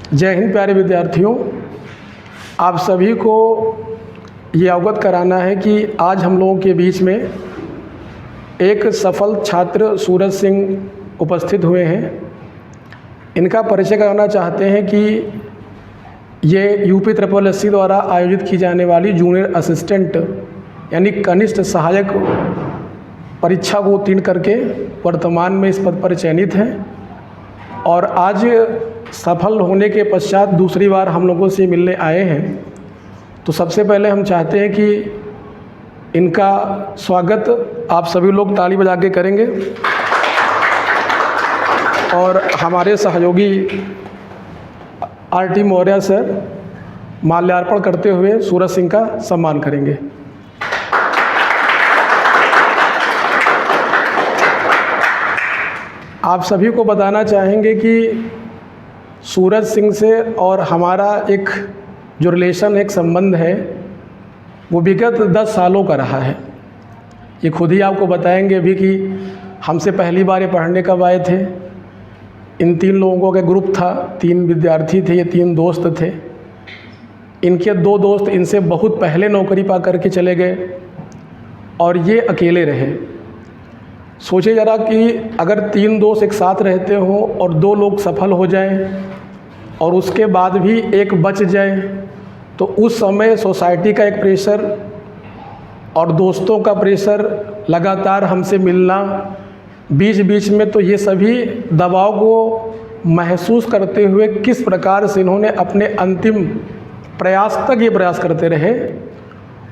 जय हिंद प्यारे विद्यार्थियों, आप सभी को ये अवगत कराना है कि आज हम लोगों के बीच में एक सफल छात्र सूरज सिंह उपस्थित हुए हैं। इनका परिचय कराना चाहते हैं कि ये यूपी SSS द्वारा आयोजित की जाने वाली जूनियर असिस्टेंट यानी कनिष्ठ सहायक परीक्षा को उत्तीर्ण करके वर्तमान में इस पद पर चयनित हैं और आज सफल होने के पश्चात दूसरी बार हम लोगों से मिलने आए हैं। तो सबसे पहले हम चाहते हैं कि इनका स्वागत आप सभी लोग ताली बजा के करेंगे और हमारे सहयोगी RT मौर्य सर माल्यार्पण करते हुए सूरज सिंह का सम्मान करेंगे। आप सभी को बताना चाहेंगे कि सूरज सिंह से और हमारा एक जो रिलेशन एक संबंध है वो विगत 10 सालों का रहा है। ये खुद ही आपको बताएंगे भी कि हमसे पहली बार ये पढ़ने कब आए थे। इन 3 लोगों का ग्रुप था, 3 विद्यार्थी थे, ये 3 दोस्त थे। इनके 2 दोस्त इनसे बहुत पहले नौकरी पा करके चले गए और ये अकेले रहे। सोचे ज़रा कि अगर 3 दोस्त एक साथ रहते हों और 2 लोग सफल हो जाएं और उसके बाद भी एक बच जाए तो उस समय सोसाइटी का एक प्रेशर और दोस्तों का प्रेशर लगातार हमसे मिलना, बीच बीच में तो ये सभी दबाव को महसूस करते हुए किस प्रकार से इन्होंने अपने अंतिम प्रयास तक ये प्रयास करते रहे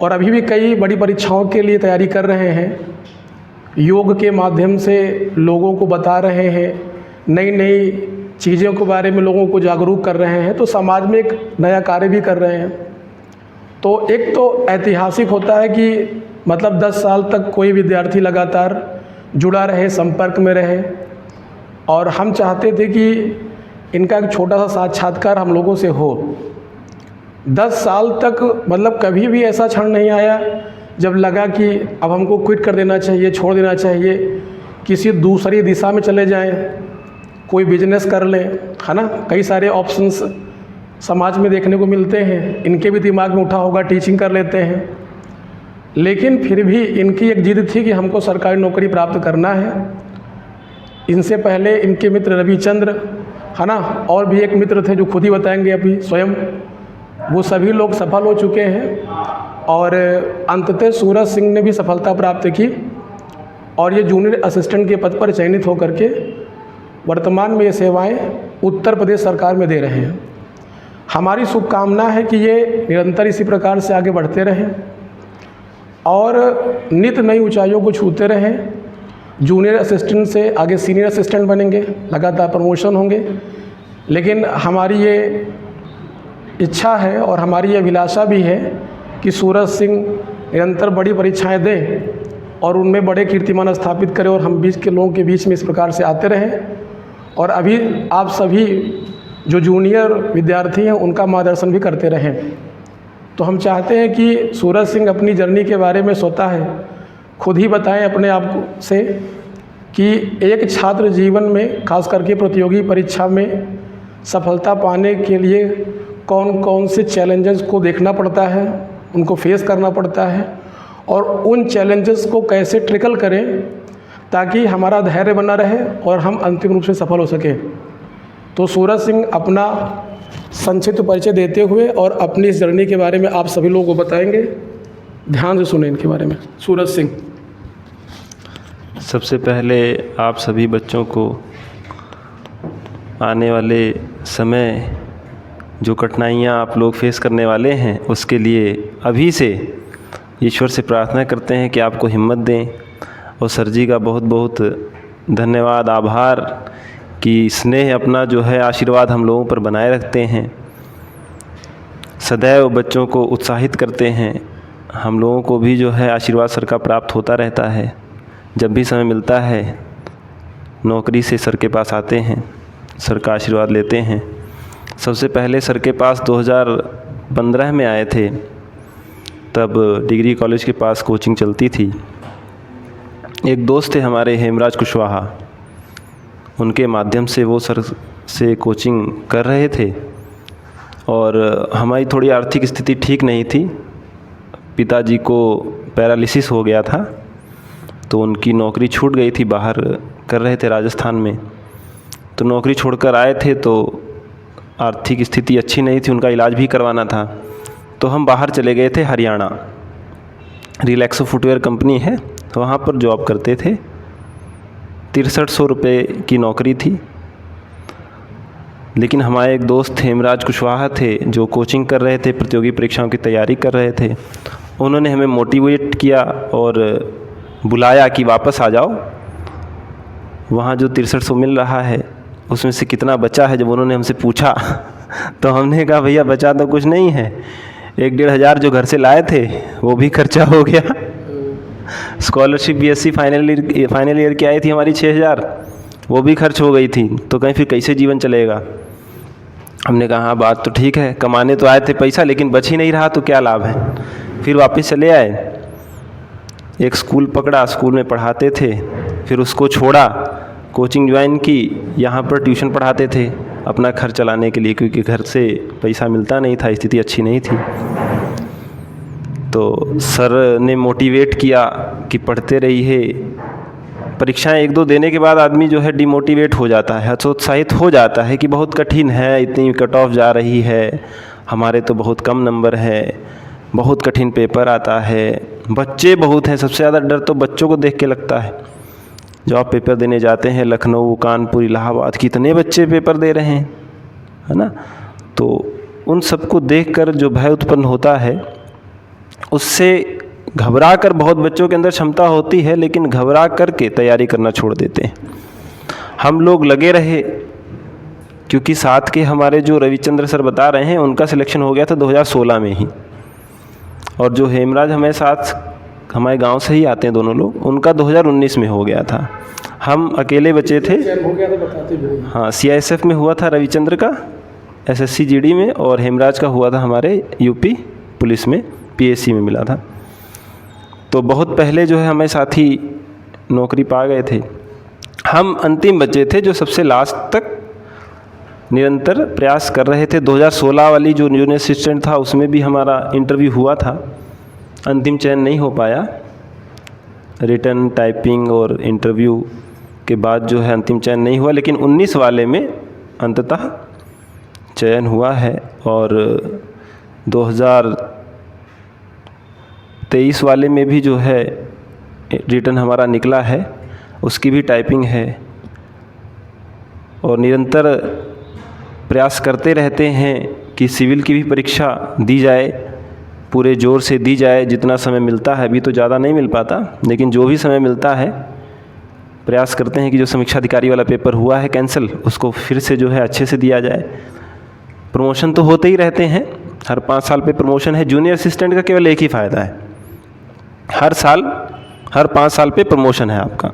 और अभी भी कई बड़ी परीक्षाओं के लिए तैयारी कर रहे हैं। योग के माध्यम से लोगों को बता रहे हैं, नई नई चीज़ों के बारे में लोगों को जागरूक कर रहे हैं, तो समाज में एक नया कार्य भी कर रहे हैं। तो एक तो ऐतिहासिक होता है कि मतलब 10 साल तक कोई विद्यार्थी लगातार जुड़ा रहे, संपर्क में रहे और हम चाहते थे कि इनका एक छोटा सा साक्षात्कार हम लोगों से हो। 10 साल तक मतलब कभी भी ऐसा क्षण नहीं आया जब लगा कि अब हमको क्विट कर देना चाहिए, छोड़ देना चाहिए, किसी दूसरी दिशा में चले जाएं, कोई बिजनेस कर लें, है ना। कई सारे ऑप्शंस समाज में देखने को मिलते हैं, इनके भी दिमाग में उठा होगा, टीचिंग कर लेते हैं। लेकिन फिर भी इनकी एक जिद थी कि हमको सरकारी नौकरी प्राप्त करना है। इनसे पहले इनके मित्र रविचंद्र, है ना, और भी एक मित्र थे जो खुद ही बताएंगे अभी स्वयं, वो सभी लोग सफल हो चुके हैं और अंततः सूरज सिंह ने भी सफलता प्राप्त की और ये जूनियर असिस्टेंट के पद पर चयनित होकर के वर्तमान में ये सेवाएं उत्तर प्रदेश सरकार में दे रहे हैं। हमारी शुभकामना है कि ये निरंतर इसी प्रकार से आगे बढ़ते रहें और नित नई ऊंचाइयों को छूते रहें। जूनियर असिस्टेंट से आगे सीनियर असिस्टेंट बनेंगे, लगातार प्रमोशन होंगे। लेकिन हमारी ये इच्छा है और हमारी ये अभिलाषा भी है कि सूरज सिंह निरंतर बड़ी परीक्षाएं दें और उनमें बड़े कीर्तिमान स्थापित करें और हम बीच के लोगों के बीच में इस प्रकार से आते रहें और अभी आप सभी जो जूनियर विद्यार्थी हैं उनका मार्गदर्शन भी करते रहें। तो हम चाहते हैं कि सूरज सिंह अपनी जर्नी के बारे में स्वतः है खुद ही बताएं अपने आप से कि एक छात्र जीवन में खास करके प्रतियोगी परीक्षा में सफलता पाने के लिए कौन कौन से चैलेंजेस को देखना पड़ता है, उनको फेस करना पड़ता है और उन चैलेंजेस को कैसे ट्रिकल करें ताकि हमारा धैर्य बना रहे और हम अंतिम रूप से सफल हो सकें। तो सूरज सिंह अपना संक्षिप्त परिचय देते हुए और अपनी इस जर्नी के बारे में आप सभी लोगों को बताएंगे। ध्यान से सुनें इनके बारे में। सूरज सिंह। सबसे पहले आप सभी बच्चों को आने वाले समय जो कठिनाइयाँ आप लोग फेस करने वाले हैं उसके लिए अभी से ईश्वर से प्रार्थना करते हैं कि आपको हिम्मत दें और सर जी का बहुत बहुत धन्यवाद, आभार कि स्नेह अपना जो है आशीर्वाद हम लोगों पर बनाए रखते हैं, सदैव बच्चों को उत्साहित करते हैं। हम लोगों को भी जो है आशीर्वाद सर का प्राप्त होता रहता है। जब भी समय मिलता है नौकरी से सर के पास आते हैं, सर का आशीर्वाद लेते हैं। सबसे पहले सर के पास 2015 में आए थे, तब डिग्री कॉलेज के पास कोचिंग चलती थी। एक दोस्त थे हमारे हेमराज कुशवाहा, उनके माध्यम से वो सर से कोचिंग कर रहे थे और हमारी थोड़ी आर्थिक स्थिति ठीक नहीं थी। पिताजी को पैरालिसिस हो गया था, तो उनकी नौकरी छूट गई थी, बाहर कर रहे थे राजस्थान में। तो नौकरी छोड़कर आए थे तो आर्थिक स्थिति अच्छी नहीं थी, उनका इलाज भी करवाना था। तो हम बाहर चले गए थे हरियाणा, रिलैक्सो फुटवेयर कंपनी है, तो वहाँ पर जॉब करते थे। 6300 रुपये की नौकरी थी। लेकिन हमारे एक दोस्त हेमराज कुशवाहा थे जो कोचिंग कर रहे थे, प्रतियोगी परीक्षाओं की तैयारी कर रहे थे। उन्होंने हमें मोटिवेट किया और बुलाया कि वापस आ जाओ, वहाँ जो 6300 मिल रहा है उसमें से कितना बचा है। जब उन्होंने हमसे पूछा तो हमने कहा भैया बचा तो कुछ नहीं है, 1-1.5 हज़ार जो घर से लाए थे वो भी खर्चा हो गया। स्कॉलरशिप बीएससी फाइनल ईयर की आई थी हमारी 6,000, वो भी खर्च हो गई थी। तो कहीं फिर कैसे जीवन चलेगा। हमने कहा हाँ बात तो ठीक है, कमाने तो आए थे पैसा, लेकिन बच ही नहीं रहा तो क्या लाभ है। फिर वापस चले आए, एक स्कूल पकड़ा, स्कूल में पढ़ाते थे, फिर उसको छोड़ा, कोचिंग ज्वाइन की, यहाँ पर ट्यूशन पढ़ाते थे अपना खर्च चलाने के लिए, क्योंकि घर से पैसा मिलता नहीं था, स्थिति अच्छी नहीं थी। तो सर ने मोटिवेट किया कि पढ़ते रहिए। परीक्षाएं 1-2 देने के बाद आदमी जो है डिमोटिवेट हो जाता है, हतोत्साहित हो जाता है कि बहुत कठिन है, इतनी कट ऑफ जा रही है, हमारे तो बहुत कम नंबर है, बहुत कठिन पेपर आता है, बच्चे बहुत हैं। सबसे ज़्यादा डर तो बच्चों को देख के लगता है। जब आप पेपर देने जाते हैं लखनऊ, कानपुर, इलाहाबाद, कितने बच्चे पेपर दे रहे हैं, है ना। तो उन सबको देखकर जो भय उत्पन्न होता है, उससे घबरा कर, बहुत बच्चों के अंदर क्षमता होती है लेकिन घबरा करके तैयारी करना छोड़ देते हैं। हम लोग लगे रहे, क्योंकि साथ के हमारे जो रविचंद्र सर बता रहे हैं उनका सिलेक्शन हो गया था 2016 में ही, और जो हेमराज हमारे साथ, हमारे गांव से ही आते हैं दोनों लोग, उनका 2019 में हो गया था। हम अकेले बचे थे। हाँ, CISF में हुआ था रविचंद्र का, SSC GD में, और हेमराज का हुआ था हमारे UP पुलिस में, PSC में मिला था। तो बहुत पहले जो है हमें साथी नौकरी पा गए थे। हम अंतिम बचे थे जो सबसे लास्ट तक निरंतर प्रयास कर रहे थे। 2016 वाली जो जूनियर असिस्टेंट था उसमें भी हमारा इंटरव्यू हुआ था, अंतिम चयन नहीं हो पाया। रिटर्न, टाइपिंग और इंटरव्यू के बाद जो है अंतिम चयन नहीं हुआ, लेकिन 19 वाले में अंततः चयन हुआ है। और 2023 वाले में भी जो है रिटर्न हमारा निकला है, उसकी भी टाइपिंग है। और निरंतर प्रयास करते रहते हैं कि सिविल की भी परीक्षा दी जाए, पूरे ज़ोर से दी जाए, जितना समय मिलता है। अभी तो ज़्यादा नहीं मिल पाता, लेकिन जो भी समय मिलता है प्रयास करते हैं कि जो समीक्षा अधिकारी वाला पेपर हुआ है कैंसिल, उसको फिर से जो है अच्छे से दिया जाए। प्रमोशन तो होते ही रहते हैं, हर 5 साल पे प्रमोशन है। जूनियर असिस्टेंट का केवल एक ही फ़ायदा है, हर 5 साल पे प्रमोशन है आपका,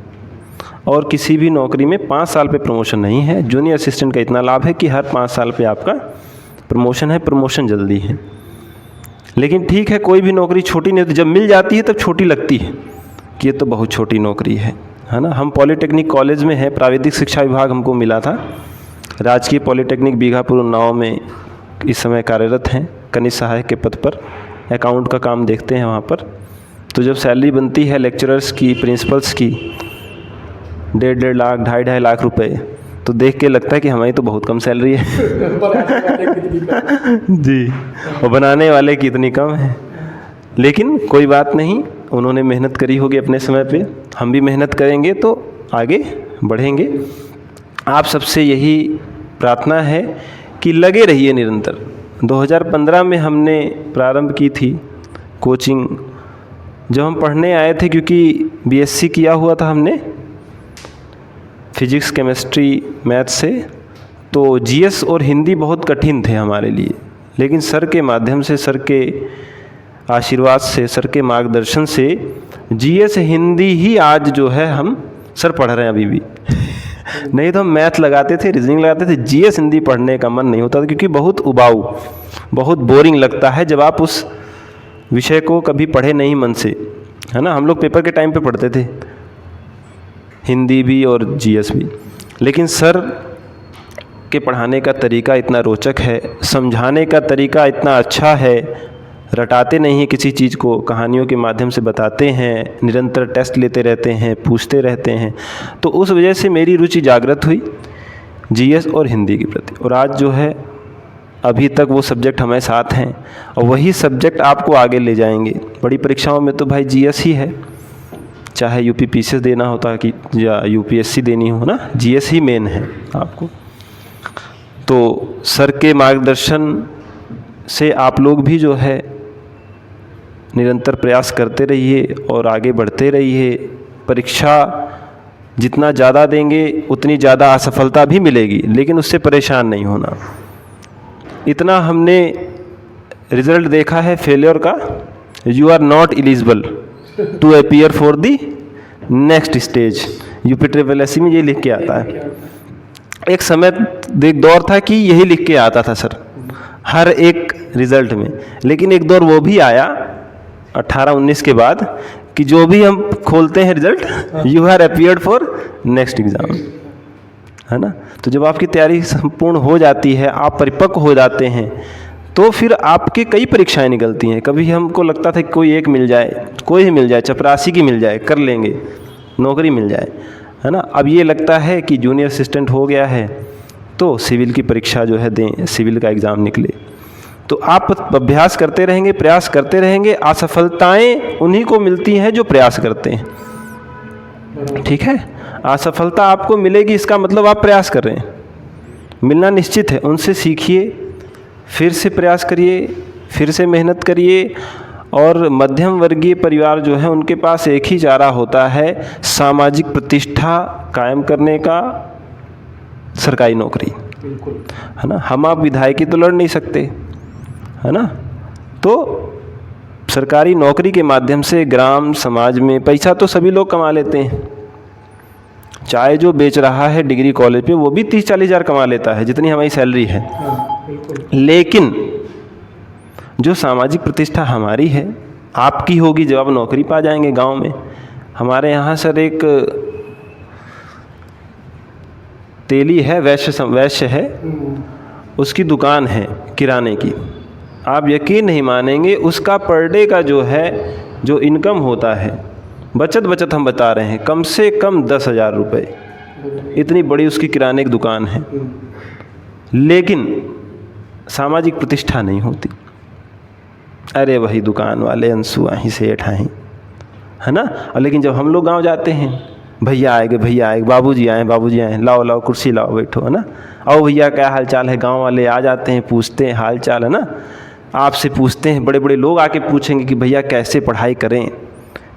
और किसी भी नौकरी में 5 साल पे प्रमोशन नहीं है। जूनियर असिस्टेंट का इतना लाभ है कि हर 5 साल पे आपका प्रमोशन है, प्रमोशन जल्दी है। लेकिन ठीक है, कोई भी नौकरी छोटी नहीं होती, जब मिल जाती है तब छोटी लगती है कि ये तो बहुत छोटी नौकरी है ना। हम पॉलीटेक्निक कॉलेज में हैं, प्राविधिक शिक्षा विभाग हमको मिला था। राजकीय पॉलीटेक्निक बीघापुर उन्नाव में इस समय कार्यरत हैं, कनिष्ठ सहायक के पद पर, अकाउंट का काम देखते हैं वहाँ पर। तो जब सैलरी बनती है लेक्चरर्स की, प्रिंसिपल्स की 1.5 लाख, 2.5 लाख रुपए, तो देख के लगता है कि हमारी तो बहुत कम सैलरी है जी, और बनाने वाले की इतनी कम है। लेकिन कोई बात नहीं, उन्होंने मेहनत करी होगी अपने समय पे, हम भी मेहनत करेंगे तो आगे बढ़ेंगे। आप सबसे यही प्रार्थना है कि लगे रहिए निरंतर। 2015 में हमने प्रारंभ की थी कोचिंग, जब हम पढ़ने आए थे, क्योंकि BSc किया हुआ था हमने फिजिक्स, केमिस्ट्री, मैथ से, तो GS और हिंदी बहुत कठिन थे हमारे लिए। लेकिन सर के माध्यम से, सर के आशीर्वाद से, सर के मार्गदर्शन से GS हिंदी ही आज जो है हम सर पढ़ रहे हैं अभी भी नहीं तो हम मैथ लगाते थे, रीजनिंग लगाते थे, GS हिंदी पढ़ने का मन नहीं होता था, क्योंकि बहुत उबाऊ, बहुत बोरिंग लगता है जब आप उस विषय को कभी पढ़े नहीं मन से, है ना। हम लोग पेपर के टाइम पे पढ़ते थे हिंदी भी और GS भी, लेकिन सर के पढ़ाने का तरीका इतना रोचक है, समझाने का तरीका इतना अच्छा है, रटाते नहीं हैं किसी चीज़ को, कहानियों के माध्यम से बताते हैं, निरंतर टेस्ट लेते रहते हैं, पूछते रहते हैं। तो उस वजह से मेरी रुचि जागृत हुई जीएस और हिंदी के प्रति, और आज जो है अभी तक वो सब्जेक्ट हमारे साथ हैं और वही सब्जेक्ट आपको आगे ले जाएंगे। बड़ी परीक्षाओं में तो भाई जीएस ही है, चाहे यूपी पीसीएस देना होता कि या यूपीएससी देनी हो ना, जीएस ही मेन है आपको। तो सर के मार्गदर्शन से आप लोग भी जो है निरंतर प्रयास करते रहिए और आगे बढ़ते रहिए। परीक्षा जितना ज़्यादा देंगे उतनी ज़्यादा असफलता भी मिलेगी, लेकिन उससे परेशान नहीं होना। इतना हमने रिज़ल्ट देखा है फेलियर का, you are not eligible to appear for the next stage. UP में ये लिख के आता है। एक समय एक दौर था कि यही लिख के आता था सर हर एक रिज़ल्ट में, लेकिन एक दौर वो भी आया 18-19 के बाद कि जो भी हम खोलते हैं result, you are appeared for next exam, है ना। तो जब आपकी तैयारी संपूर्ण हो जाती है, आप परिपक्व हो जाते हैं, तो फिर आपकी कई परीक्षाएं निकलती हैं। कभी हमको लगता था कि कोई एक मिल जाए, कोई ही मिल जाए, चपरासी की मिल जाए, कर लेंगे, नौकरी मिल जाए, है ना। अब ये लगता है कि जूनियर असिस्टेंट हो गया है तो सिविल की परीक्षा जो है दें, सिविल का एग्ज़ाम निकले। तो आप अभ्यास करते रहेंगे, प्रयास करते रहेंगे, असफलताएं उन्हीं को मिलती हैं जो प्रयास करते हैं, ठीक है। असफलता आपको मिलेगी, इसका मतलब आप प्रयास कर रहे हैं, मिलना निश्चित है। उनसे सीखिए, फिर से प्रयास करिए, फिर से मेहनत करिए। और मध्यम वर्गीय परिवार जो है उनके पास एक ही चारा होता है, सामाजिक प्रतिष्ठा कायम करने का, सरकारी नौकरी, है ना। हम आप विधायकी तो लड़ नहीं सकते, है ना। तो सरकारी नौकरी के माध्यम से ग्राम समाज में पैसा तो सभी लोग कमा लेते हैं। चाय जो बेच रहा है डिग्री कॉलेज पे, वो भी 30-40 हज़ार कमा लेता है, जितनी हमारी सैलरी है। लेकिन जो सामाजिक प्रतिष्ठा हमारी है, आपकी होगी जब आप नौकरी पा जाएंगे गांव में। हमारे यहाँ सर एक तेली है, वैश्य है, उसकी दुकान है किराने की। आप यकीन नहीं मानेंगे, उसका पर डे का जो है जो इनकम होता है, बचत हम बता रहे हैं, कम से कम 10,000 रुपये। इतनी बड़ी उसकी किराने की दुकान है, लेकिन सामाजिक प्रतिष्ठा नहीं होती। अरे वही दुकान वाले अंशु आही सेठ आही, है ना। और लेकिन जब हम लोग गांव जाते हैं, भैया आएंगे, बाबूजी आए, लाओ कुर्सी लाओ, बैठो, है ना। आओ भैया क्या हाल चाल है। गांव वाले आ जाते हैं, पूछते हैं हाल चाल, है ना। आपसे पूछते हैं, बड़े बड़े लोग आके पूछेंगे कि भैया कैसे पढ़ाई करें,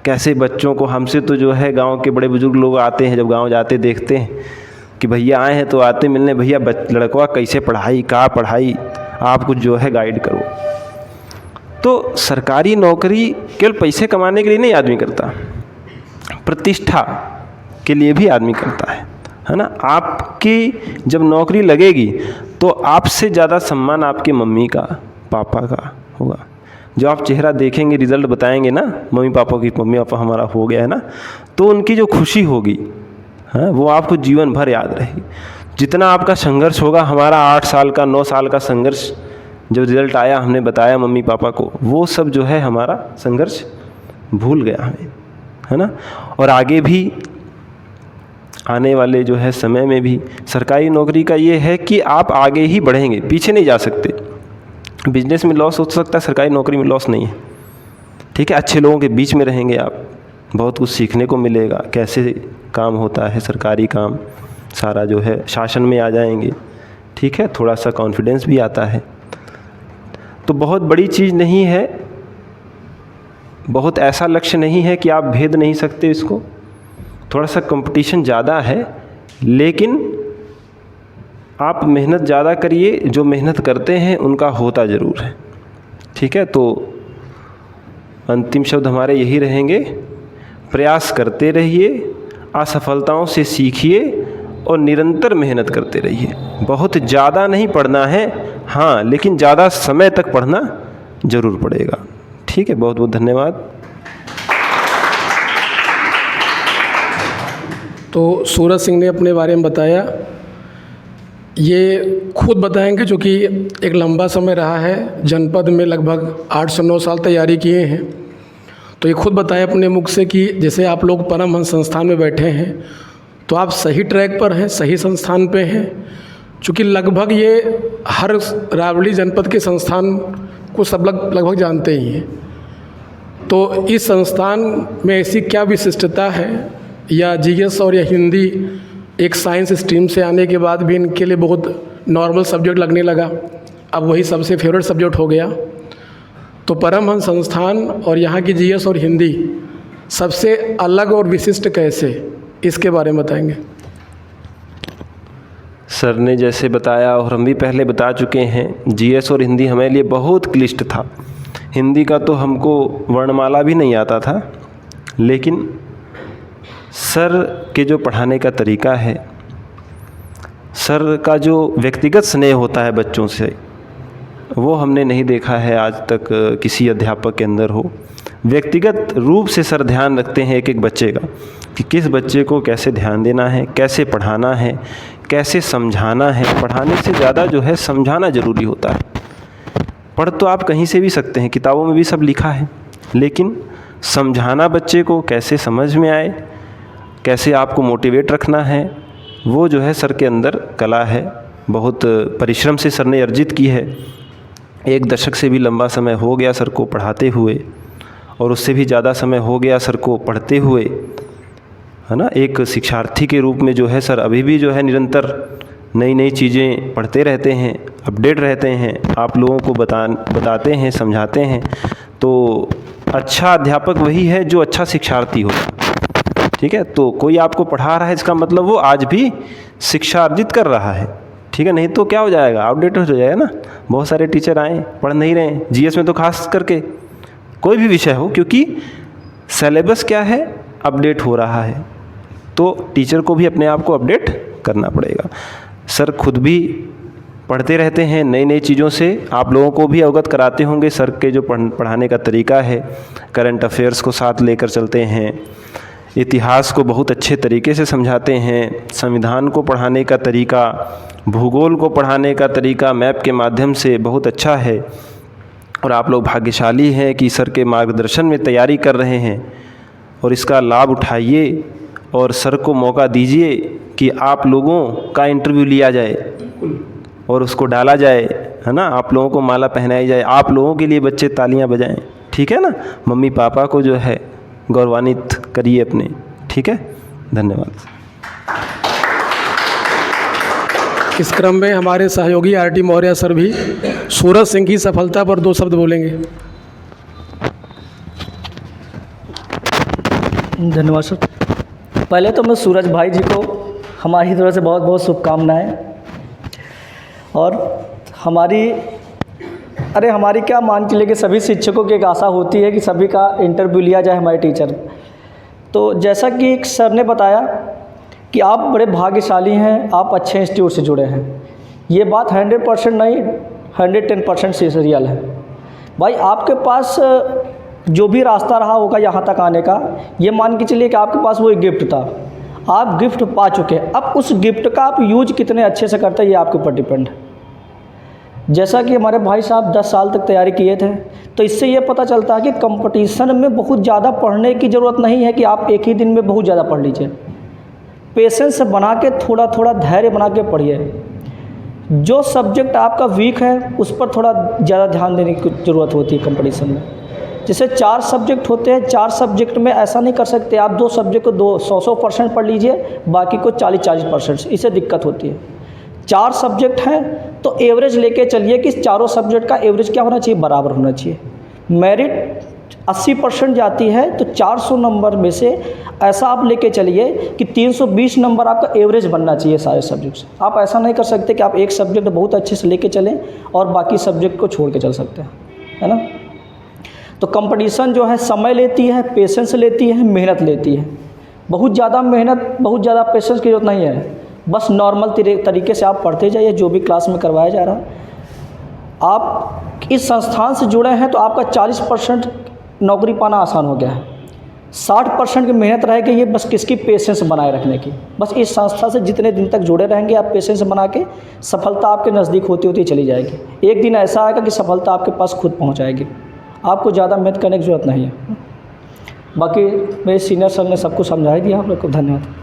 कैसे बच्चों को। हमसे तो जो है गांव के बड़े बुजुर्ग लोग आते हैं, जब गांव जाते देखते हैं कि भैया आए हैं तो आते मिलने, भैया लड़का कैसे पढ़ाई, आप कुछ जो है गाइड करो। तो सरकारी नौकरी केवल पैसे कमाने के लिए नहीं आदमी करता, प्रतिष्ठा के लिए भी आदमी करता है ना। आपकी जब नौकरी लगेगी तो आपसे ज़्यादा सम्मान आपके मम्मी का, पापा का होगा। जो आप चेहरा देखेंगे, रिज़ल्ट बताएंगे ना, मम्मी पापा हमारा हो गया है ना, तो उनकी जो खुशी होगी, हाँ, वो आपको जीवन भर याद रहेगी। जितना आपका संघर्ष होगा, हमारा 8 साल का 9 साल का संघर्ष, जो रिज़ल्ट आया हमने बताया मम्मी पापा को, वो सब जो है हमारा संघर्ष भूल गया हमें, है ना। और आगे भी आने वाले जो है समय में भी सरकारी नौकरी का ये है कि आप आगे ही बढ़ेंगे, पीछे नहीं जा सकते। बिजनेस में लॉस हो सकता है, सरकारी नौकरी में लॉस नहीं है, ठीक है। अच्छे लोगों के बीच में रहेंगे आप, बहुत कुछ सीखने को मिलेगा, कैसे काम होता है सरकारी काम, सारा जो है शासन में आ जाएंगे, ठीक है। थोड़ा सा कॉन्फिडेंस भी आता है। तो बहुत बड़ी चीज़ नहीं है, बहुत ऐसा लक्ष्य नहीं है कि आप भेद नहीं सकते इसको। थोड़ा सा कंपटीशन ज़्यादा है, लेकिन आप मेहनत ज़्यादा करिए, जो मेहनत करते हैं उनका होता ज़रूर है, ठीक है। तो अंतिम शब्द हमारे यही रहेंगे, प्रयास करते रहिए, असफलताओं से सीखिए और निरंतर मेहनत करते रहिए। बहुत ज़्यादा नहीं पढ़ना है, हाँ, लेकिन ज़्यादा समय तक पढ़ना ज़रूर पड़ेगा, ठीक है। बहुत बहुत धन्यवाद। तो सूरज सिंह ने अपने बारे में बताया। ये खुद बताएंगे, जो कि एक लंबा समय रहा है जनपद में, लगभग 8 से 9 साल तैयारी किए हैं। तो ये खुद बताएं अपने मुख से कि जैसे आप लोग परमहंस संस्थान में बैठे हैं तो आप सही ट्रैक पर हैं, सही संस्थान पे हैं, चूँकि लगभग ये हर रावली जनपद के संस्थान को सब लगभग जानते ही हैं। तो इस संस्थान में ऐसी क्या विशिष्टता है, या जीएस और या हिंदी एक साइंस स्ट्रीम से आने के बाद भी इनके लिए बहुत नॉर्मल सब्जेक्ट लगने लगा, अब वही सबसे फेवरेट सब्जेक्ट हो गया। तो परमहंस संस्थान और यहाँ की जीएस और हिंदी सबसे अलग और विशिष्ट कैसे, इसके बारे में बताएंगे। सर ने जैसे बताया और हम भी पहले बता चुके हैं, जीएस और हिंदी हमारे लिए बहुत क्लिष्ट था। हिंदी का तो हमको वर्णमाला भी नहीं आता था, लेकिन सर के जो पढ़ाने का तरीका है, सर का जो व्यक्तिगत स्नेह होता है बच्चों से, वो हमने नहीं देखा है आज तक किसी अध्यापक के अंदर हो। व्यक्तिगत रूप से सर ध्यान रखते हैं एक एक बच्चे का, कि किस बच्चे को कैसे ध्यान देना है, कैसे पढ़ाना है, कैसे समझाना है। पढ़ाने से ज़्यादा जो है समझाना ज़रूरी होता है। पढ़ तो आप कहीं से भी सकते हैं, किताबों में भी सब लिखा है, लेकिन समझाना बच्चे को कैसे समझ में आए, कैसे आपको मोटिवेट रखना है, वो जो है सर के अंदर कला है। बहुत परिश्रम से सर ने अर्जित की है। 1 दशक से भी लंबा समय हो गया सर को पढ़ाते हुए, और उससे भी ज़्यादा समय हो गया सर को पढ़ते हुए, है ना। एक शिक्षार्थी के रूप में जो है सर अभी भी जो है निरंतर नई नई चीज़ें पढ़ते रहते हैं, अपडेट रहते हैं, आप लोगों को बताते हैं, समझाते हैं। तो अच्छा अध्यापक वही है जो अच्छा शिक्षार्थी हो, ठीक है। तो कोई आपको पढ़ा रहा है, इसका मतलब वो आज भी शिक्षा अर्जित कर रहा है, ठीक है। नहीं तो क्या हो जाएगा, आउटडेट हो जाएगा ना। बहुत सारे टीचर आए पढ़ नहीं रहे हैं, जीएस में तो खास करके, कोई भी विषय हो, क्योंकि सिलेबस क्या है, अपडेट हो रहा है। तो टीचर को भी अपने आप को अपडेट करना पड़ेगा। सर खुद भी पढ़ते रहते हैं नई नई चीज़ों से, आप लोगों को भी अवगत कराते होंगे सर के जो पढ़ाने का तरीका है। करंट अफेयर्स को साथ लेकर चलते हैं, इतिहास को बहुत अच्छे तरीके से समझाते हैं, संविधान को पढ़ाने का तरीका, भूगोल को पढ़ाने का तरीका मैप के माध्यम से बहुत अच्छा है। और आप लोग भाग्यशाली हैं कि सर के मार्गदर्शन में तैयारी कर रहे हैं, और इसका लाभ उठाइए और सर को मौका दीजिए कि आप लोगों का इंटरव्यू लिया जाए और उसको डाला जाए, है ना। आप लोगों को माला पहनाई जाए, आप लोगों के लिए बच्चे तालियां बजाएं, ठीक है ना। मम्मी पापा को जो है गौरवान्वित करिए अपने, ठीक है। धन्यवाद। इस क्रम में हमारे सहयोगी आरटी मौर्य सर भी सूरज सिंह की सफलता पर 2 शब्द बोलेंगे। धन्यवाद सर। पहले तो मैं सूरज भाई जी को हमारी तरफ से बहुत बहुत शुभकामनाएं। और हमारी क्या मान के लिए कि सभी शिक्षकों की एक आशा होती है कि सभी का इंटरव्यू लिया जाए हमारे टीचर। तो जैसा कि सर ने बताया कि आप बड़े भाग्यशाली हैं, आप अच्छे इंस्टीट्यूट से जुड़े हैं। ये बात 100% नहीं, 110% से रियल है। भाई आपके पास जो भी रास्ता रहा होगा यहाँ तक आने का, ये मान के चलिए कि आपके पास वो एक गिफ्ट था, आप गिफ्ट पा चुके हैं। अब उस गिफ्ट का आप यूज कितने अच्छे से करते हैं, ये आपके ऊपर डिपेंड है। जैसा कि हमारे भाई साहब 10 साल तक तैयारी किए थे, तो इससे ये पता चलता है कि कंपटीशन में बहुत ज़्यादा पढ़ने की ज़रूरत नहीं है कि आप एक ही दिन में बहुत ज़्यादा पढ़ लीजिए। पेशेंस बना के, थोड़ा थोड़ा धैर्य बना के पढ़िए। जो सब्जेक्ट आपका वीक है उस पर थोड़ा ज़्यादा ध्यान देने की ज़रूरत होती है कंपटीशन में। जैसे 4 सब्जेक्ट होते हैं, 4 सब्जेक्ट में ऐसा नहीं कर सकते आप 2 सब्जेक्ट को 100% पढ़ लीजिए, बाकी को 40% इससे दिक्कत होती है। 4 सब्जेक्ट हैं तो एवरेज लेके चलिए कि चारों सब्जेक्ट का एवरेज क्या होना चाहिए, बराबर होना चाहिए। मेरिट 80% जाती है तो 400 नंबर में से ऐसा आप लेके चलिए कि 320 नंबर आपका एवरेज बनना चाहिए सारे सब्जेक्ट से। आप ऐसा नहीं कर सकते कि आप एक सब्जेक्ट बहुत अच्छे से लेके चलें और बाकी सब्जेक्ट को छोड़ के चल सकते हैं, है ना। तो कंपटीशन जो है समय लेती है, पेशेंस लेती है, मेहनत लेती है। बहुत ज़्यादा मेहनत, बहुत ज़्यादा पेशेंस की ज़रूरत नहीं है। बस नॉर्मल तरीके से आप पढ़ते जाइए जो भी क्लास में करवाया जा रहा है। आप इस संस्थान से जुड़े हैं तो आपका 40% नौकरी पाना आसान हो गया है। 60% की मेहनत रहेगी ये बस किसकी, पेशेंस बनाए रखने की। बस इस संस्था से जितने दिन तक जुड़े रहेंगे आप पेशेंस बना के, सफलता आपके नज़दीक होती होती चली जाएगी। एक दिन ऐसा आएगा कि सफलता आपके पास खुद पहुंच आएगी, आपको ज़्यादा मेहनत करने की ज़रूरत नहीं है। बाकी मेरे सीनियर सर ने सबको समझा दिया, आप लोग को धन्यवाद।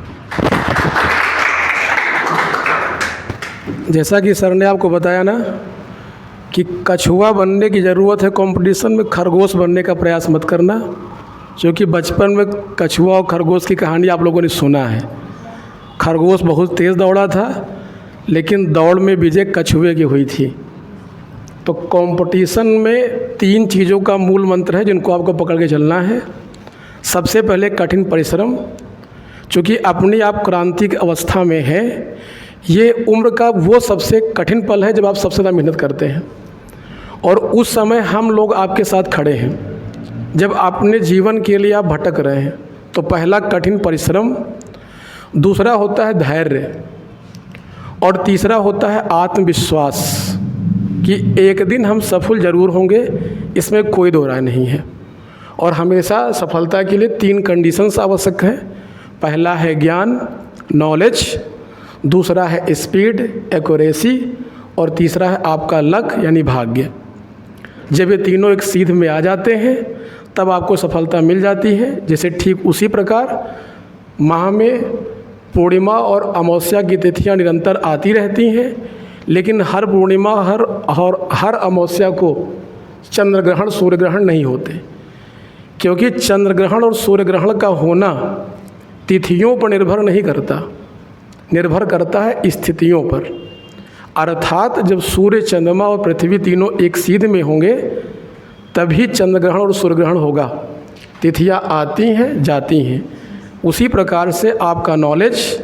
जैसा कि सर ने आपको बताया ना कि कछुआ बनने की ज़रूरत है कंपटीशन में, खरगोश बनने का प्रयास मत करना, क्योंकि बचपन में कछुआ और खरगोश की कहानी आप लोगों ने सुना है। खरगोश बहुत तेज़ दौड़ा था, लेकिन दौड़ में विजय कछुए की हुई थी। तो कंपटीशन में 3 चीज़ों का मूल मंत्र है जिनको आपको पकड़ के चलना है। सबसे पहले कठिन परिश्रम, चूँकि अपनी आप क्रांतिक अवस्था में है, ये उम्र का वो सबसे कठिन पल है जब आप सबसे ज़्यादा मेहनत करते हैं, और उस समय हम लोग आपके साथ खड़े हैं जब अपने जीवन के लिए आप भटक रहे हैं। तो पहला कठिन परिश्रम, दूसरा होता है धैर्य, और तीसरा होता है आत्मविश्वास कि एक दिन हम सफल ज़रूर होंगे, इसमें कोई दो राय नहीं है। और हमेशा सफलता के लिए 3 कंडीशंस आवश्यक हैं। पहला है ज्ञान, नॉलेज, दूसरा है स्पीड, एक्यूरेसी, और तीसरा है आपका लक यानी भाग्य। जब ये तीनों एक सीध में आ जाते हैं तब आपको सफलता मिल जाती है। जैसे ठीक उसी प्रकार माह में पूर्णिमा और अमावस्या की तिथियां निरंतर आती रहती हैं, लेकिन हर पूर्णिमा हर अमावस्या को चंद्र ग्रहण सूर्य ग्रहण नहीं होते, क्योंकि चंद्र ग्रहण और सूर्य ग्रहण का होना तिथियों पर निर्भर नहीं करता, निर्भर करता है स्थितियों पर। अर्थात जब सूर्य, चंद्रमा और पृथ्वी तीनों एक सीध में होंगे तभी चंद्र ग्रहण और सूर्य ग्रहण होगा। तिथियां आती हैं जाती हैं। उसी प्रकार से आपका नॉलेज,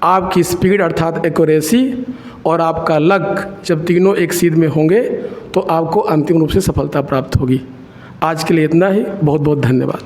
आपकी स्पीड अर्थात एक्यूरेसी और आपका लक जब तीनों एक सीध में होंगे तो आपको अंतिम रूप से सफलता प्राप्त होगी। आज के लिए इतना ही। बहुत बहुत धन्यवाद।